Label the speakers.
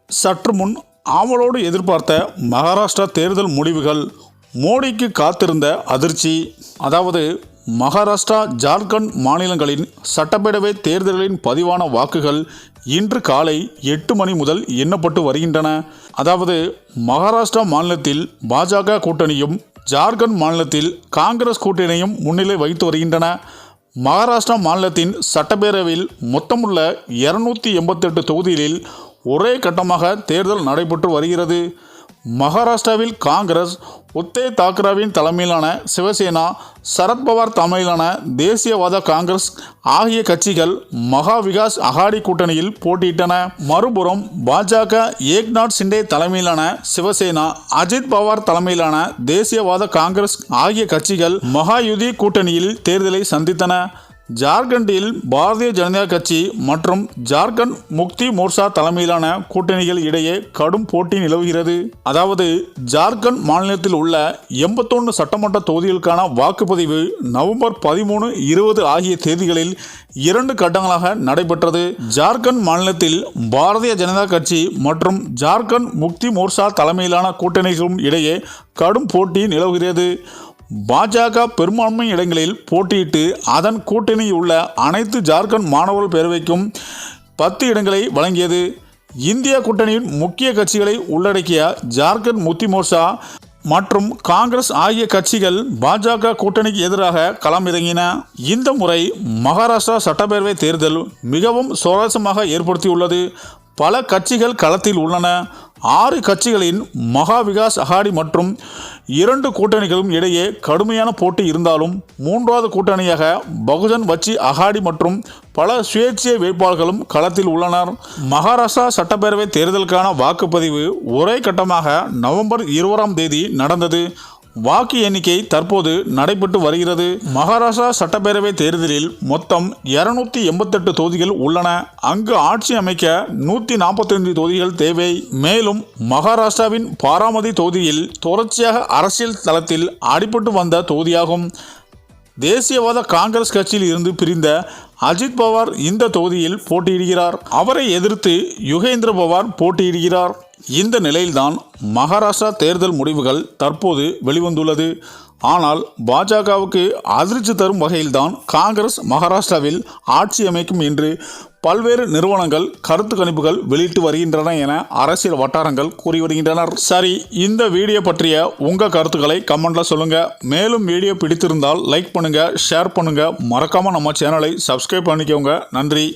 Speaker 1: சற்று முன் ஆவலோடு எதிர்பார்த்த மகாராஷ்டிரா தேர்தல் முடிவுகள். மோடிக்கு காத்திருந்த அதிர்ச்சி. அதாவது மகாராஷ்டிரா, ஜார்க்கண்ட் மாநிலங்களின் சட்டப்பேரவை தேர்தல்களின் பதிவான வாக்குகள் இன்று காலை 8 மணி முதல் எண்ணப்பட்டு வருகின்றன. அதாவது மகாராஷ்டிரா மாநிலத்தில் பாஜக கூட்டணியும் ஜார்க்கண்ட் மாநிலத்தில் காங்கிரஸ் கூட்டணியும் முன்னிலை வகித்து வருகின்றன. மகாராஷ்டிரா மாநிலத்தின் சட்டப்பேரவையில் மொத்தமுள்ள 288 தொகுதிகளில் ஒரே கட்டமாக தேர்தல் நடைபெற்று வருகிறது. மகாராஷ்டிராவில் காங்கிரஸ், உத்தவ் தாக்கரேவின் தலைமையிலான சிவசேனா, சரத்பவார் தலைமையிலான தேசியவாத காங்கிரஸ் ஆகிய கட்சிகள் மகா விகாஸ் அகாடி கூட்டணியில் போட்டியிட்டன. மறுபுறம் பாஜக, ஏக்நாத் சிண்டே தலைமையிலான சிவசேனா, அஜித் பவார் தலைமையிலான தேசியவாத காங்கிரஸ் ஆகிய கட்சிகள் மகாயுதி கூட்டணியில் தேர்தலை சந்தித்தன. ஜார்க்கண்டில் பாரதிய ஜனதா கட்சி மற்றும் ஜார்க்கண்ட் முக்தி மோர்ச்சா தலைமையிலான கூட்டணிகள் இடையே கடும் போட்டி நிலவுகிறது. அதாவது ஜார்க்கண்ட் மாநிலத்தில் உள்ள 81 சட்டமன்ற தொகுதிகளுக்கான வாக்குப்பதிவு நவம்பர் 13, 20 ஆகிய தேதிகளில் 2 கட்டங்களாக நடைபெற்றது. ஜார்க்கண்ட் மாநிலத்தில் பாரதிய ஜனதா கட்சி மற்றும் ஜார்க்கண்ட் முக்தி மோர்ச்சா தலைமையிலான கூட்டணிகளும் இடையே கடும் போட்டி நிலவுகிறது. பாஜக பெரும்பான்மை இடங்களில் போட்டியிட்டு அதன் கூட்டணியில் உள்ள அனைத்து ஜார்க்கண்ட் மாணவர் பேரவைக்கும் 10 இடங்களை வழங்கியது. இந்திய கூட்டணியின் முக்கிய கட்சிகளை உள்ளடக்கிய ஜார்க்கண்ட் முக்தி மோர்ச்சா மற்றும் காங்கிரஸ் ஆகிய கட்சிகள் பாஜக கூட்டணிக்கு எதிராக களமிறங்கின. இந்த முறை மகாராஷ்டிரா சட்டப்பேரவை தேர்தல் மிகவும் சுவாரஸ்யமாக ஏற்படுத்தியுள்ளது. பல கட்சிகள் களத்தில் உள்ளன. 6 கட்சிகளின் மகா விகாஸ் அகாடி மற்றும் 2 கூட்டணிகளும் இடையே கடுமையான போட்டி இருந்தாலும் 3வது கூட்டணியாக பகுஜன் வச்சி அகாடி மற்றும் பல சுயேட்சை வேட்பாளர்களும் களத்தில் உள்ளனர். மகாராஷ்டிரா சட்டப்பேரவை தேர்தலுக்கான வாக்குப்பதிவு ஒரே கட்டமாக நவம்பர் 20ஆம் தேதி நடந்தது. வாக்கு எண்ணிக்கை தற்போது நடைபெற்று வருகிறது. மகாராஷ்டிரா சட்டப்பேரவை தேர்தலில் மொத்தம் 288 தொகுதிகள் உள்ளன. அங்கு ஆட்சி அமைக்க 145 தொகுதிகள் தேவை. மேலும் மகாராஷ்டிராவின் பாராமதி தொகுதியில் தொடர்ச்சியாக அரசியல் தளத்தில் அடிபட்டு வந்த தொகுதியாகும். தேசியவாத காங்கிரஸ் கட்சியில் இருந்து பிரிந்த அஜித் பவார் இந்த தொகுதியில் போட்டியிடுகிறார். அவரை எதிர்த்து யுகேந்திர பவார் போட்டியிடுகிறார். இந்த நிலையில்தான் மகாராஷ்டிரா தேர்தல் முடிவுகள் தற்போது வெளிவந்துள்ளது. ஆனால் பாஜகவுக்கு அதிர்ச்சி தரும் வகையில்தான் காங்கிரஸ் மகாராஷ்டிராவில் ஆட்சி அமைக்கும் என்று பல்வேறு நிறுவனங்கள் கருத்து கணிப்புகள் வெளியிட்டு வருகின்றன என அரசியல் வட்டாரங்கள் கூறி வருகின்றனர். சரி, இந்த வீடியோ பற்றிய உங்கள் கருத்துக்களை கமெண்ட்ல சொல்லுங்க. மேலும் வீடியோ பிடித்திருந்தால் லைக் பண்ணுங்க, ஷேர் பண்ணுங்க, மறக்காம நம்ம சேனலை சப்ஸ்கிரைப் பண்ணிக்கோங்க. நன்றி.